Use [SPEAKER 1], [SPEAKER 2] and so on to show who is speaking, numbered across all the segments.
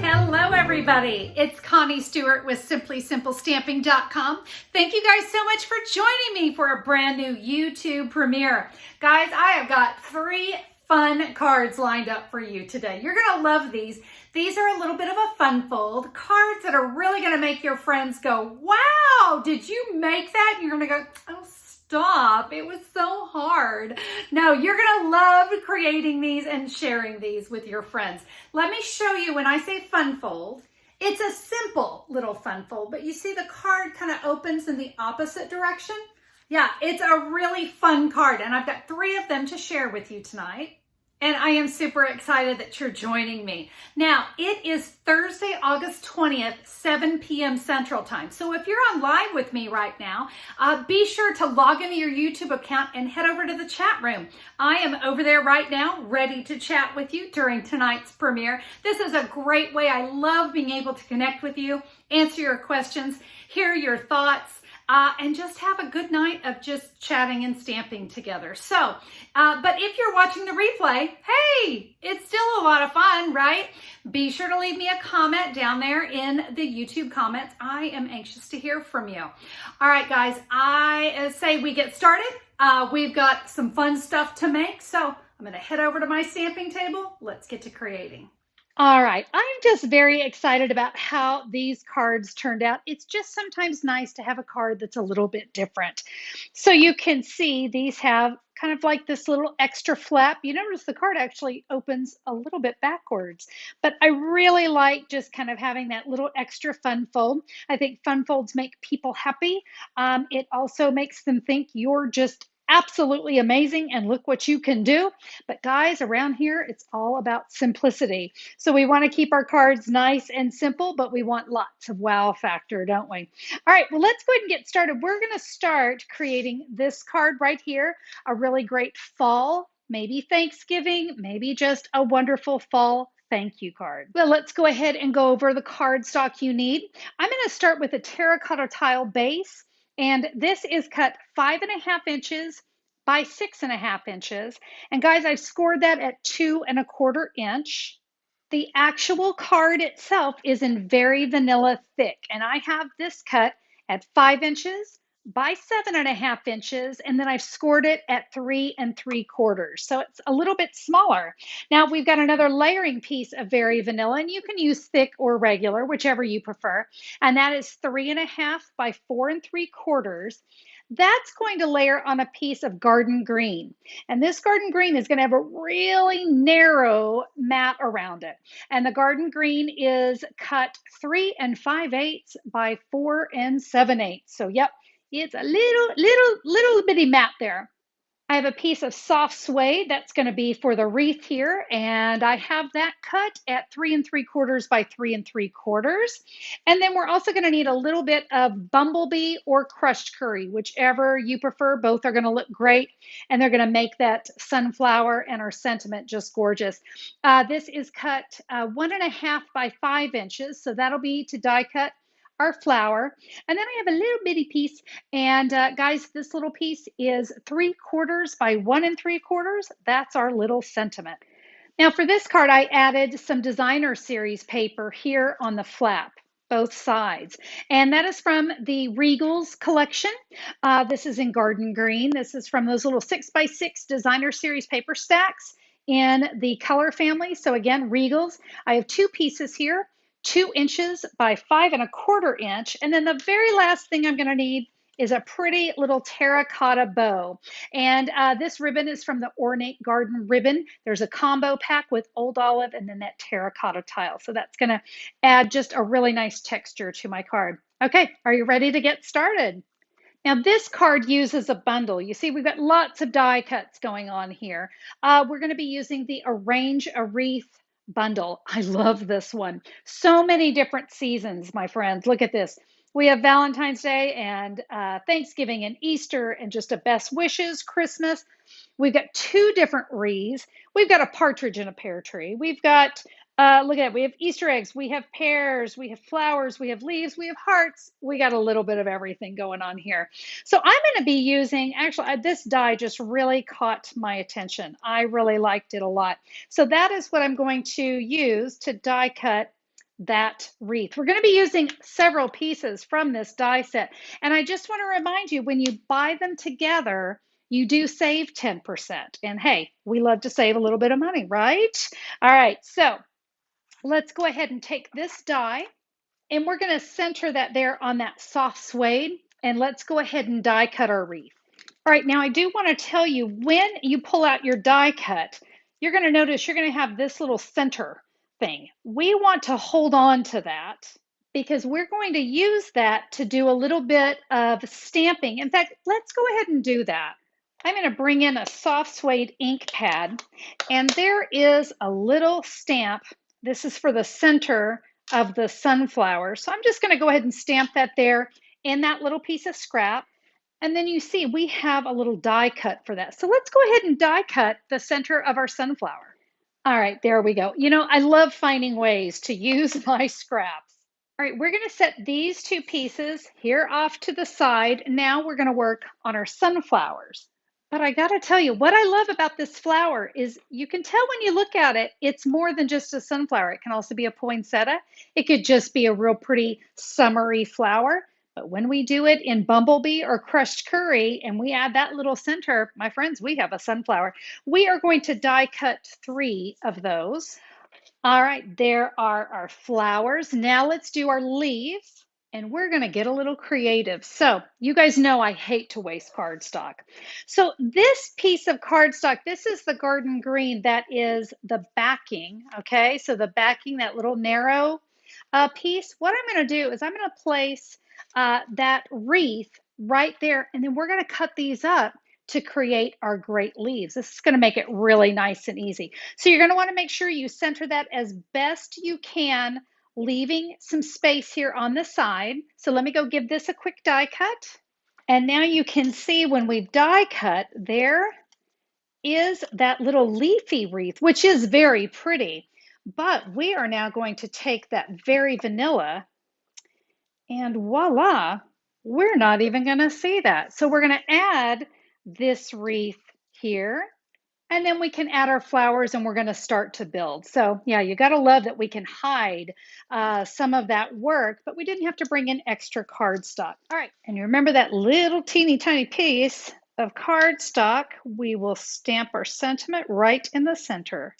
[SPEAKER 1] Hello everybody, it's Connie Stewart with SimplySimpleStamping.com. Thank you guys so much for joining me for a brand new YouTube premiere. Guys, I have got 3 fun cards lined up for you today. You're gonna love these. These are a little bit of a fun fold, cards that are really gonna make your friends go, wow, did you make that? And you're gonna go, oh, stop, it was so hard. No, you're gonna love creating these and sharing these with your friends. Let me show you when I say fun fold. It's a simple little fun fold, but you see the card kind of opens in the opposite direction? Yeah, it's a really fun card, and I've got 3 of them to share with you tonight. And I am super excited that you're joining me. Now, it is Thursday, August 20th, 7 p.m. Central Time. So if you're on live with me right now, be sure to log into your YouTube account and head over to the chat room. I am over there right now, ready to chat with you during tonight's premiere. This is a great way. I love being able to connect with you, answer your questions, hear your thoughts, and just have a good night of just chatting and stamping together. So, but if you're watching the replay, hey, it's still a lot of fun, right? Be sure to leave me a comment down there in the YouTube comments. I am anxious to hear from you. All right, guys, I say we get started. We've got some fun stuff to make, so I'm going to head over to my stamping table. Let's get to creating. All right, I'm just very excited about how these cards turned out. It's just sometimes nice to have a card that's a little bit different. So you can see these have kind of like this little extra flap. You notice the card actually opens a little bit backwards, but I really like just kind of having that little extra fun fold. I think fun folds make people happy. It also makes them think you're just absolutely amazing and look what you can do. But guys, around here, it's all about simplicity. So we want to keep our cards nice and simple, but we want lots of wow factor, don't we? All right, well, let's go ahead and get started. We're going to start creating this card right here, a really great fall, maybe Thanksgiving, maybe just a wonderful fall thank you card. Well, let's go ahead and go over the cardstock you need. I'm going to start with a terracotta tile base. And this is cut 5.5 inches by 6.5 inches. And guys, I've scored that at 2.25 inch. The actual card itself is in very vanilla thick. And I have this cut at 5 inches by 7.5 inches, and then I've scored it at 3 3/4. So it's a little bit smaller. Now we've got another layering piece of very vanilla, and you can use thick or regular, whichever you prefer. And that is 3.5 by 4 3/4. That's going to layer on a piece of garden green. And this garden green is going to have a really narrow mat around it. And the garden green is cut 3 5/8 by 4 7/8. So yep, it's a little bitty mat there. I have a piece of soft suede that's going to be for the wreath here, and I have that cut at 3 3/4 by 3 3/4. And then we're also going to need a little bit of bumblebee or crushed curry, whichever you prefer. Both are going to look great, and they're going to make that sunflower and our sentiment just gorgeous. This is cut 1.5 by 5 inches, so that'll be to die cut our flower. And then I have a little bitty piece, and guys, this little piece is 3/4 by 1 3/4. That's our little sentiment. Now for this card, I added some designer series paper here on the flap, both sides, and that is from the Regals collection. This is in garden green. This is from those little 6x6 designer series paper stacks in the color family. So again, Regals. I have 2 pieces here, 2 inches by 5 1/4 inch. And then the very last thing I'm going to need is a pretty little terracotta bow. And this ribbon is from the Ornate Garden ribbon. There's a combo pack with Old Olive and then that terracotta tile. So that's going to add just a really nice texture to my card. Okay, are you ready to get started? Now this card uses a bundle. You see, we've got lots of die cuts going on here. We're going to be using the Arrange a Wreath bundle. I love this one. So many different seasons, my friends. Look at this. We have Valentine's Day and Thanksgiving and Easter and just a best wishes, Christmas. We've got 2 different wreaths. We've got a partridge in a pear tree. We've got Look at it. We have Easter eggs, we have pears, we have flowers, we have leaves, we have hearts. We got a little bit of everything going on here. So I'm going to be using, actually, this die just really caught my attention. I really liked it a lot. So that is what I'm going to use to die cut that wreath. We're going to be using several pieces from this die set. And I just want to remind you, when you buy them together, you do save 10%. And hey, we love to save a little bit of money, right? All right, so let's go ahead and take this die and we're going to center that there on that soft suede, and let's go ahead and die cut our wreath. All right, now I do want to tell you, when you pull out your die cut, you're going to notice you're going to have this little center thing. We want to hold on to that because we're going to use that to do a little bit of stamping. In fact, let's go ahead and do that. I'm going to bring in a soft suede ink pad, and there is a little stamp. This is for the center of the sunflower. So I'm just going to go ahead and stamp that there in that little piece of scrap. And then you see we have a little die cut for that. So let's go ahead and die cut the center of our sunflower. All right, there we go. You know, I love finding ways to use my scraps. All right, we're going to set these two pieces here off to the side. Now we're going to work on our sunflowers. But I got to tell you, what I love about this flower is you can tell when you look at it, it's more than just a sunflower. It can also be a poinsettia. It could just be a real pretty summery flower. But when we do it in bumblebee or crushed curry and we add that little center, my friends, we have a sunflower. We are going to die cut 3 of those. All right, there are our flowers. Now let's do our leaves. And we're going to get a little creative. So you guys know I hate to waste cardstock. So this piece of cardstock, this is the garden green. That is the backing, okay? So the backing, that little narrow piece. What I'm going to do is I'm going to place that wreath right there. And then we're going to cut these up to create our great leaves. This is going to make it really nice and easy. So you're going to want to make sure you center that as best you can, leaving some space here on the side. So let me go give this a quick die cut. And now you can see when we've die cut, there is that little leafy wreath, which is very pretty. But we are now going to take that very vanilla, and voila, we're not even going to see that. So we're going to add this wreath here. And then we can add our flowers and we're going to start to build. So yeah, you got to love that we can hide some of that work, but we didn't have to bring in extra cardstock. All right, and you remember that little teeny tiny piece of cardstock, we will stamp our sentiment right in the center.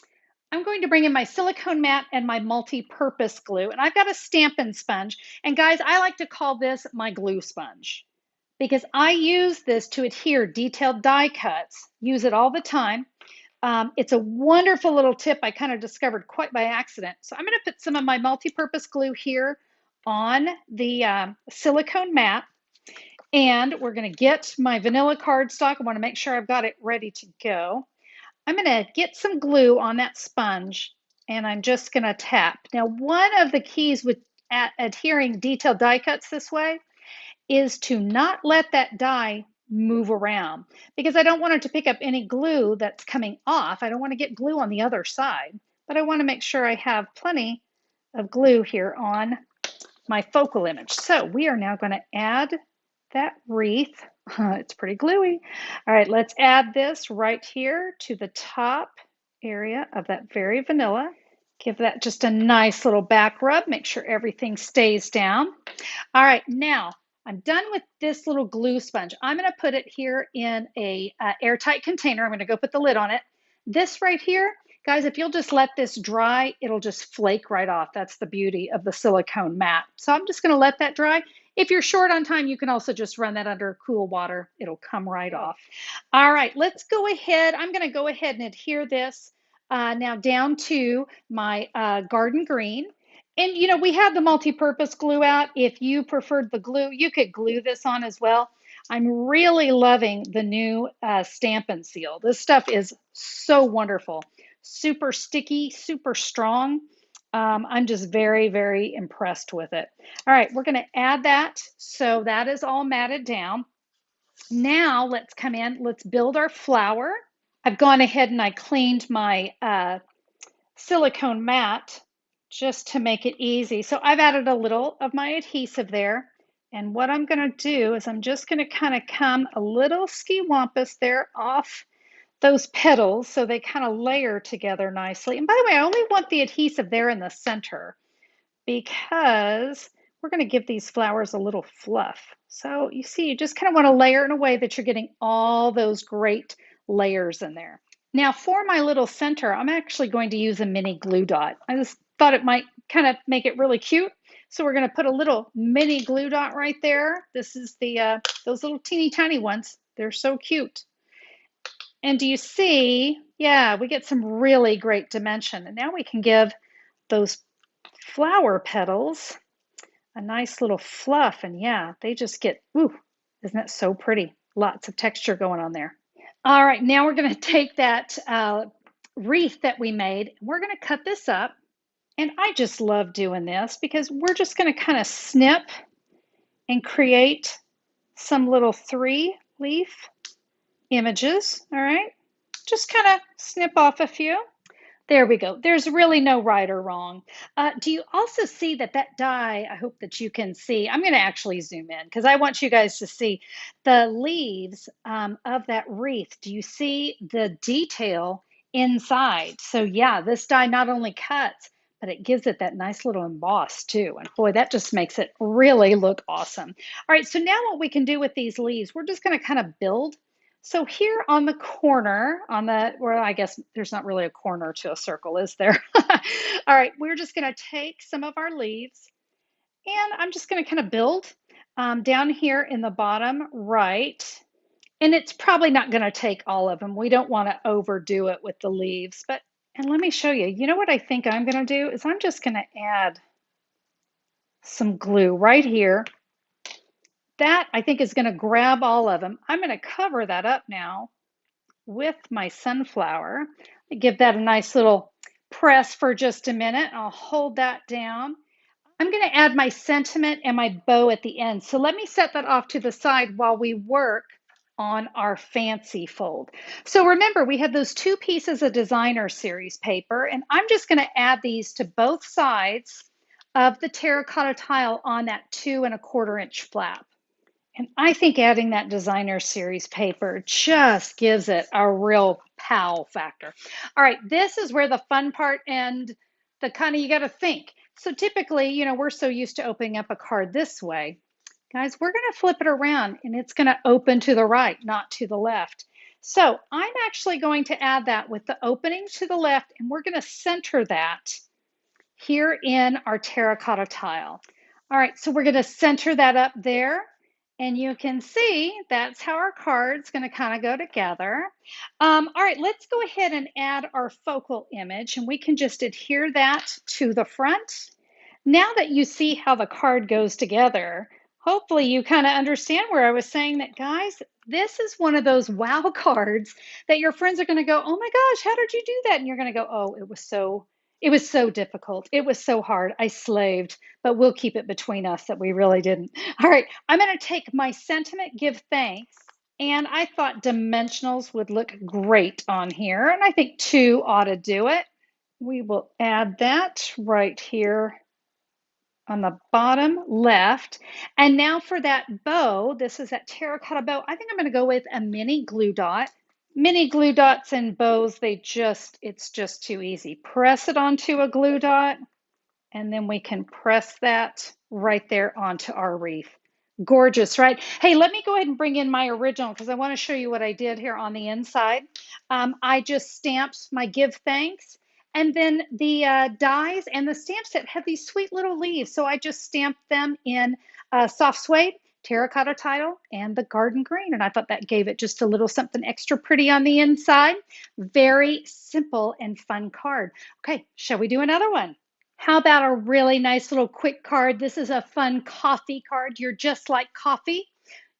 [SPEAKER 1] I'm going to bring in my silicone mat and my multi-purpose glue, and I've got a Stampin' sponge. And guys, I like to call this my glue sponge because I use this to adhere detailed die cuts, use it all the time. It's a wonderful little tip I kind of discovered quite by accident. So I'm going to put some of my multi-purpose glue here on the silicone mat, and we're going to get my vanilla cardstock. I want to make sure I've got it ready to go. I'm going to get some glue on that sponge, and I'm just going to tap. Now, one of the keys with adhering detailed die cuts this way is to not let that die move around, because I don't want it to pick up any glue that's coming off. I don't want to get glue on the other side, but I want to make sure I have plenty of glue here on my focal image. So we are now going to add that wreath. It's pretty gluey. All right, let's add this right here to the top area of that very vanilla. Give that just a nice little back rub. Make sure everything stays down. All right, now I'm done with this little glue sponge. I'm going to put it here in a airtight container. I'm going to go put the lid on it. This right here, guys, if you'll just let this dry, it'll just flake right off. That's the beauty of the silicone mat. So I'm just going to let that dry. If you're short on time, you can also just run that under cool water. It'll come right off. All right, let's go ahead. I'm going to go ahead and adhere this now down to my garden green. And you know, we have the multi-purpose glue out. If you preferred the glue, you could glue this on as well. I'm really loving the new Stampin' Seal. This stuff is so wonderful. Super sticky, super strong. I'm just very, very impressed with it. All right, we're going to add that. So that is all matted down. Now let's come in. Let's build our flower. I've gone ahead and I cleaned my silicone mat just to make it easy. So I've added a little of my adhesive there. And what I'm going to do is I'm just going to kind of come a little ski-wampus there off those petals so they kind of layer together nicely. And by the way, I only want the adhesive there in the center because we're going to give these flowers a little fluff. So you see, you just kind of want to layer in a way that you're getting all those great layers in there. Now for my little center, I'm actually going to use a mini glue dot. I just thought it might kind of make it really cute. So we're going to put a little mini glue dot right there. This is the those little teeny tiny ones. They're so cute. And do you see, yeah, we get some really great dimension. And now we can give those flower petals a nice little fluff. And yeah, they just get, ooh, isn't that so pretty? Lots of texture going on there. All right, now we're going to take that wreath that we made. We're going to cut this up. And I just love doing this because we're just going to kind of snip and create some little 3-leaf images. All right, just kind of snip off a few. There we go. There's really no right or wrong. Do you also see that that die, I hope that you can see, I'm going to actually zoom in because I want you guys to see the leaves of that wreath. Do you see the detail inside? So yeah, this die not only cuts, but it gives it that nice little emboss too. And boy, that just makes it really look awesome. All right, so now what we can do with these leaves, we're just going to kind of build. So here on the corner, well, I guess there's not really a corner to a circle, is there? All right, we're just going to take some of our leaves and I'm just going to kind of build down here in the bottom right. And it's probably not going to take all of them. We don't want to overdo it with the leaves. And let me show you. You know what I think I'm going to do is I'm just going to add some glue right here. That I think is going to grab all of them. I'm going to cover that up now with my sunflower. I give that a nice little press for just a minute. I'll hold that down. I'm going to add my sentiment and my bow at the end. So let me set that off to the side while we work on our fancy fold. So remember, we have those 2 pieces of designer series paper, and I'm just going to add these to both sides of the terracotta tile on that 2 1/4 inch flap. And I think adding that designer series paper just gives it a real pow factor. All right, this is where the fun part and the kind of, you got to think. So typically, you know, we're so used to opening up a card this way. Guys, we're going to flip it around and it's going to open to the right, not to the left. So I'm actually going to add that with the opening to the left, and we're going to center that here in our terracotta tile. All right, so we're going to center that up there. And you can see that's how our card's going to kind of go together. All right, let's go ahead and add our focal image, and we can just adhere that to the front. Now that you see how the card goes together, hopefully you kind of understand where I was saying that, guys, this is one of those wow cards that your friends are going to go, oh my gosh, how did you do that? And you're going to go, oh, it was so difficult. It was so hard. I slaved, but we'll keep it between us that we really didn't. All right, I'm going to take my sentiment, give thanks, and I thought dimensionals would look great on here, and I think 2 ought to do it. We will add that right here on the bottom left. And now for that bow, this is that terracotta bow. I think I'm going to go with a mini glue dot. Mini glue dots and bows, it's just too easy. Press it onto a glue dot, and then we can press that right there onto our wreath. Gorgeous, right? Hey, let me go ahead and bring in my original because I want to show you what I did here on the inside. I just stamped my give thanks, and then the dies and the stamp set have these sweet little leaves. So I just stamped them in soft suede, terracotta tile, and the garden green. And I thought that gave it just a little something extra pretty on the inside. Very simple and fun card. Okay, shall we do another one? How about a really nice little quick card? This is a fun coffee card. You're just like coffee.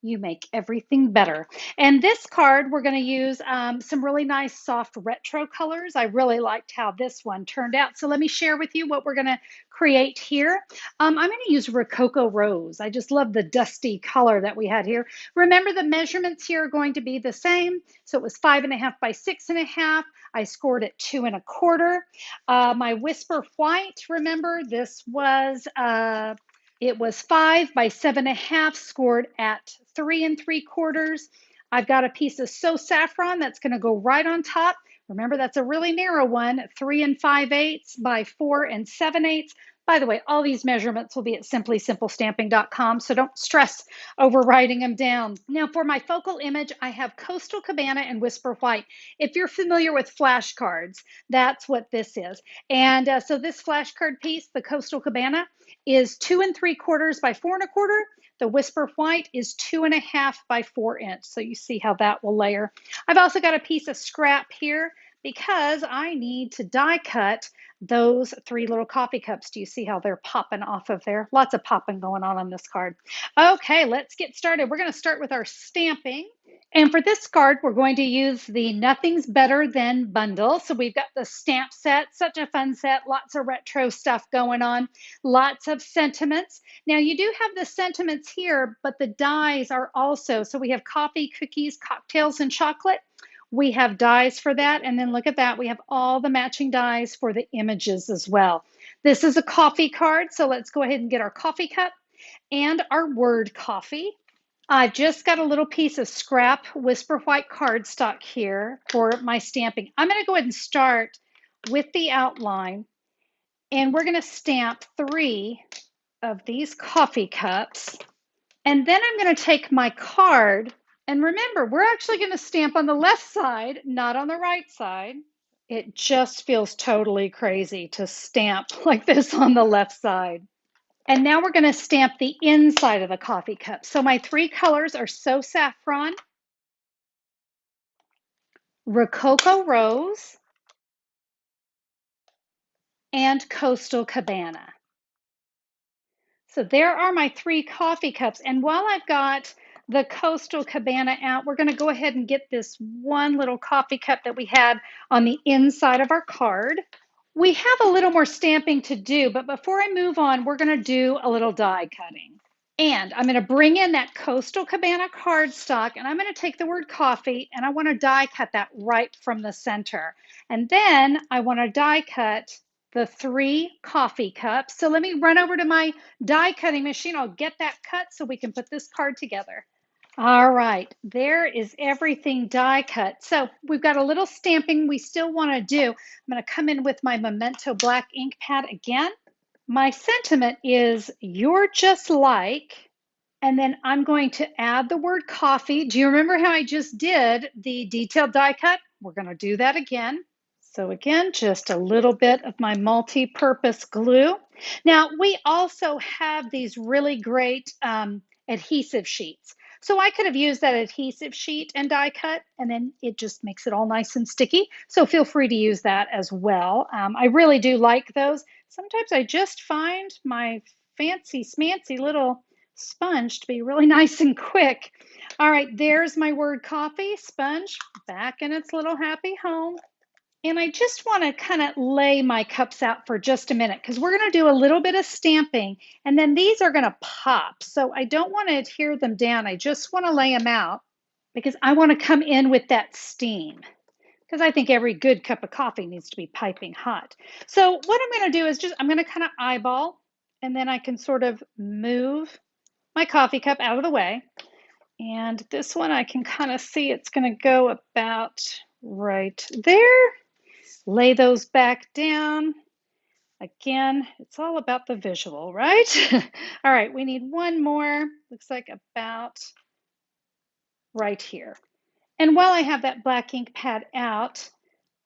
[SPEAKER 1] You make everything better. And this card, we're going to use some really nice soft retro colors. I really liked how this one turned out. So let me share with you what we're going to create here. I'm going to use Rococo Rose. I just love the dusty color that we had here. Remember, the measurements here are going to be the same. So it was 5.5 by 6.5. I scored at 2.25. My Whisper White, remember, this was it was 5 by 7.5, scored at 3.75. I've got a piece of So Saffron that's going to go right on top. Remember, that's a really narrow one, 3 5/8 by 4 7/8. By the way, all these measurements will be at simplysimplestamping.com, so don't stress over writing them down. Now, for my focal image, I have Coastal Cabana and Whisper White. If you're familiar with flashcards, that's what this is. And so this flashcard piece, the Coastal Cabana, is 2.75 by 4.25. The Whisper White is 2.5 by 4 inch. So you see how that will layer. I've also got a piece of scrap here because I need to die cut those 3 little coffee cups. Do you see how they're popping off of there? Lots of popping going on this card. Okay, let's get started. We're going to start with our stamping. And for this card, we're going to use the Nothing's Better Than bundle. So we've got the stamp set, such a fun set, lots of retro stuff going on, lots of sentiments. Now you do have the sentiments here, but the dies are also, so we have coffee, cookies, cocktails, and chocolate. We have dies for that. And then look at that. We have all the matching dies for the images as well. This is a coffee card. So let's go ahead and get our coffee cup and our word coffee. I've just got a little piece of scrap Whisper White cardstock here for my stamping. I'm going to go ahead and start with the outline, and we're going to stamp 3 of these coffee cups. And then I'm going to take my card, and remember, we're actually going to stamp on the left side, not on the right side. It just feels totally crazy to stamp like this on the left side. And now we're going to stamp the inside of the coffee cup. So my 3 colors are So Saffron, Rococo Rose, and Coastal Cabana. So there are my 3 coffee cups. And while I've got the Coastal Cabana out, we're going to go ahead and get this one little coffee cup that we had on the inside of our card. We have a little more stamping to do, but before I move on, we're going to do a little die cutting. And I'm going to bring in that Coastal Cabana cardstock, and I'm going to take the word coffee, and I want to die cut that right from the center. And then I want to die cut the 3 coffee cups. So let me run over to my die cutting machine. I'll get that cut so we can put this card together. All right, there is everything die cut. So we've got a little stamping we still want to do. I'm going to come in with my Memento black ink pad again. My sentiment is "You're just like," and then I'm going to add the word coffee. Do you remember how I just did the detailed die cut? We're going to do that again. So again, just a little bit of my multi-purpose glue. Now, we also have these really great adhesive sheets. So I could have used that adhesive sheet and die cut, and then it just makes it all nice and sticky. So feel free to use that as well. I really do like those. Sometimes I just find my fancy smancy little sponge to be really nice and quick. All right, there's my word coffee sponge back in its little happy home. And I just want to kind of lay my cups out for just a minute because we're going to do a little bit of stamping, and then these are going to pop. So I don't want to adhere them down. I just want to lay them out because I want to come in with that steam, because I think every good cup of coffee needs to be piping hot. So what I'm going to do is I'm going to kind of eyeball, and then I can sort of move my coffee cup out of the way. And this one I can kind of see it's going to go about right there. Lay those back down. Again, it's all about the visual, right? All right, we need one more. Looks like about right here. And while I have that black ink pad out,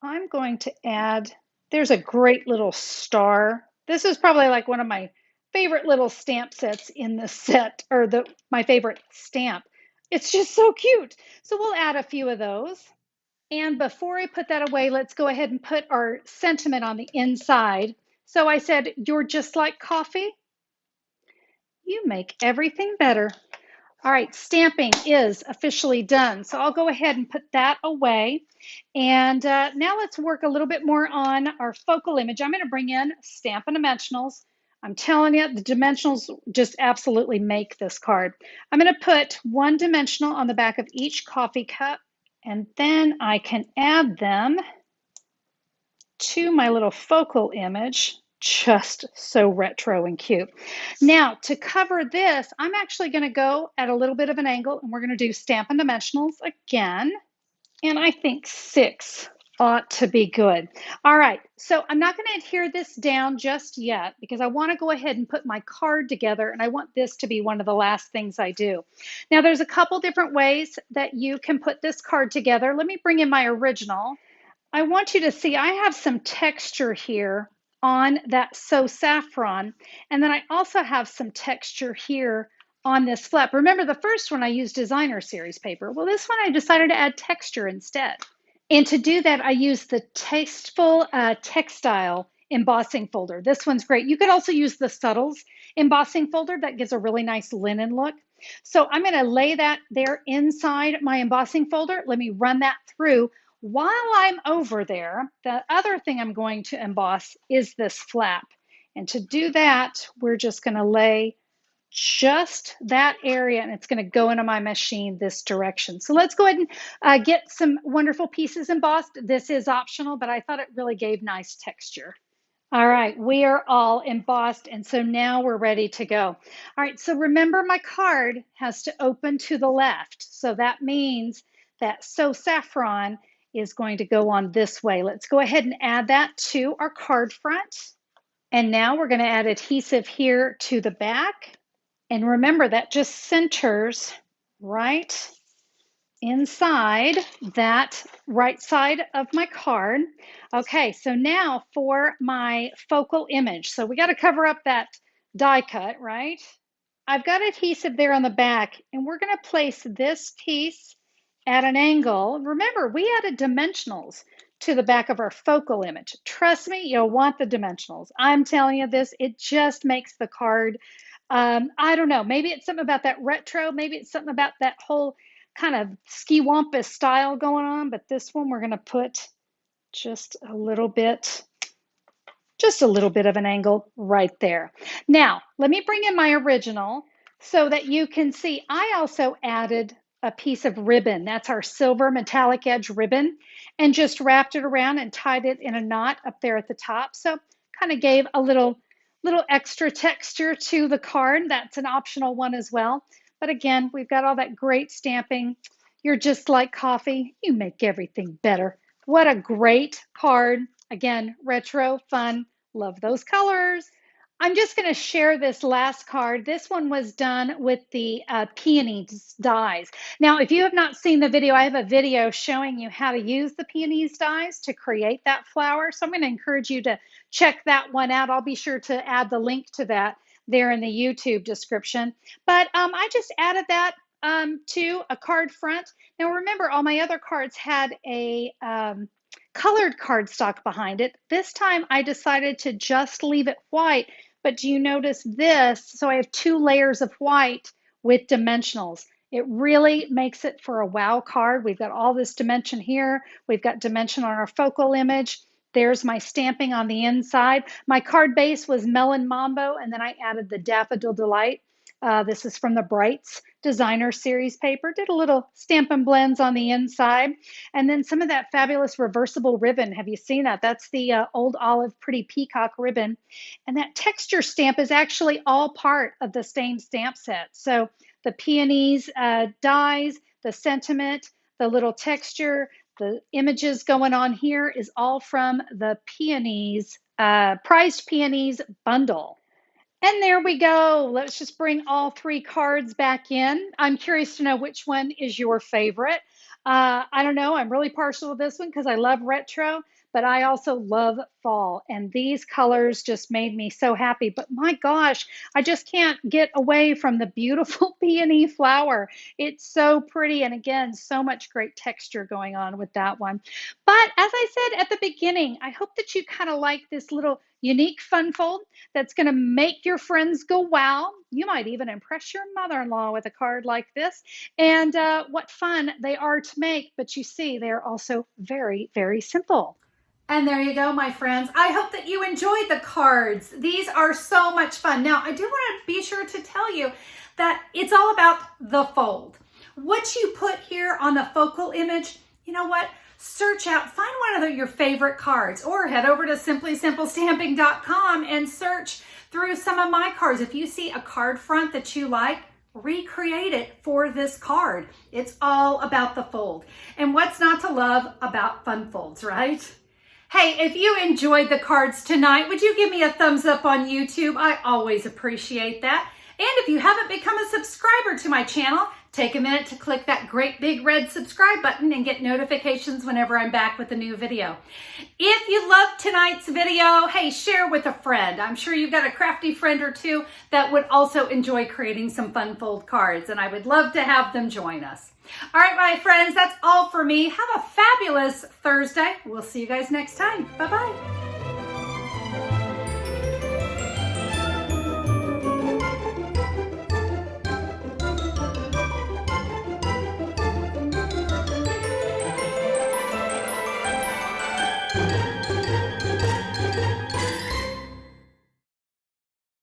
[SPEAKER 1] I'm going to add, there's a great little star. This is probably like one of my favorite little stamp sets in the set, or my favorite stamp. It's just so cute. So we'll add a few of those. And before I put that away, let's go ahead and put our sentiment on the inside. So I said, "You're just like coffee. You make everything better." All right, stamping is officially done. So I'll go ahead and put that away. And now let's work a little bit more on our focal image. I'm going to bring in Stampin' Dimensionals. I'm telling you, the dimensionals just absolutely make this card. I'm going to put one dimensional on the back of each coffee cup, and then I can add them to my little focal image. Just so retro and cute. Now, to cover this, I'm actually going to go at a little bit of an angle, and we're going to do Stampin' Dimensionals again. And I think 6 ought to be good. All right, so I'm not going to adhere this down just yet because I want to go ahead and put my card together, and I want this to be one of the last things I do. Now, there's a couple different ways that you can put this card together. Let me bring in my original. I want you to see I have some texture here on that So Saffron, and then I also have some texture here on this flap. Remember, the first one I used designer series paper. Well, this one I decided to add texture instead. And to do that, I used the Tasteful Textile embossing folder. This one's great. You could also use the Subtles embossing folder. That gives a really nice linen look. So I'm going to lay that there inside my embossing folder. Let me run that through. While I'm over there, the other thing I'm going to emboss is this flap. And to do that, we're just going to lay just that area, and it's going to go into my machine this direction. So let's go ahead and get some wonderful pieces embossed. This is optional, but I thought it really gave nice texture. All right, we are all embossed, and so now we're ready to go. All right, so remember my card has to open to the left. So that means that So Saffron is going to go on this way. Let's go ahead and add that to our card front. And now we're going to add adhesive here to the back. And remember, that just centers right inside that right side of my card. Okay, so now for my focal image. So we got to cover up that die cut, right? I've got adhesive there on the back, and we're going to place this piece at an angle. Remember, we added dimensionals to the back of our focal image. Trust me, you'll want the dimensionals. I'm telling you this, it just makes the card I don't know, maybe it's something about that retro, maybe it's something about that whole kind of ski-wampus style going on, but this one we're going to put just a little bit of an angle right there. Now, let me bring in my original so that you can see I also added a piece of ribbon. That's our silver metallic edge ribbon, and just wrapped it around and tied it in a knot up there at the top. So kind of gave a little extra texture to the card. That's an optional one as well. But again, we've got all that great stamping. You're just like coffee. You make everything better. What a great card. Again, retro, fun. Love those colors. I'm just going to share this last card. This one was done with the Peony dies. Now, if you have not seen the video, I have a video showing you how to use the Peony dies to create that flower. So I'm going to encourage you to check that one out. I'll be sure to add the link to that there in the YouTube description. But I just added that to a card front. Now, remember, all my other cards had a colored cardstock behind it. This time I decided to just leave it white. But do you notice this? So I have 2 layers of white with dimensionals. It really makes it for a wow card. We've got all this dimension here. We've got dimension on our focal image. There's my stamping on the inside. My card base was Melon Mambo, and then I added the Daffodil Delight. This is from the Brights designer series paper. Did a little Stampin' Blends on the inside. And then some of that fabulous reversible ribbon. Have you seen that? That's the Old Olive Pretty Peacock ribbon. And that texture stamp is actually all part of the same stamp set. So the Peonies dies, the sentiment, the little texture, the images going on here is all from the Peonies, Prized Peonies bundle. And there we go. Let's just bring all 3 cards back in. I'm curious to know which one is your favorite. I don't know. I'm really partial to this one because I love retro, but I also love fall. And these colors just made me so happy. But my gosh, I just can't get away from the beautiful peony flower. It's so pretty. And again, so much great texture going on with that one. But as I said at the beginning, I hope that you kind of like this little unique fun fold that's going to make your friends go wow. You might even impress your mother-in-law with a card like this. And what fun they are to make, but you see, they're also very, very simple. And there you go, my friends. I hope that you enjoyed the cards. These are so much fun. Now, I do want to be sure to tell you that it's all about the fold. What you put here on the focal image, you know what? Search out, find one of your favorite cards, or head over to simplysimplestamping.com and search through some of my cards. If you see a card front that you like, recreate it for this card. It's all about the fold. And what's not to love about fun folds, right? Hey, if you enjoyed the cards tonight, would you give me a thumbs up on YouTube? I always appreciate that. And if you haven't become a subscriber to my channel, take a minute to click that great big red subscribe button and get notifications whenever I'm back with a new video. If you loved tonight's video, hey, share with a friend. I'm sure you've got a crafty friend or two that would also enjoy creating some fun fold cards, and I would love to have them join us. All right, my friends, that's all for me. Have a fabulous Thursday. We'll see you guys next time. Bye-bye.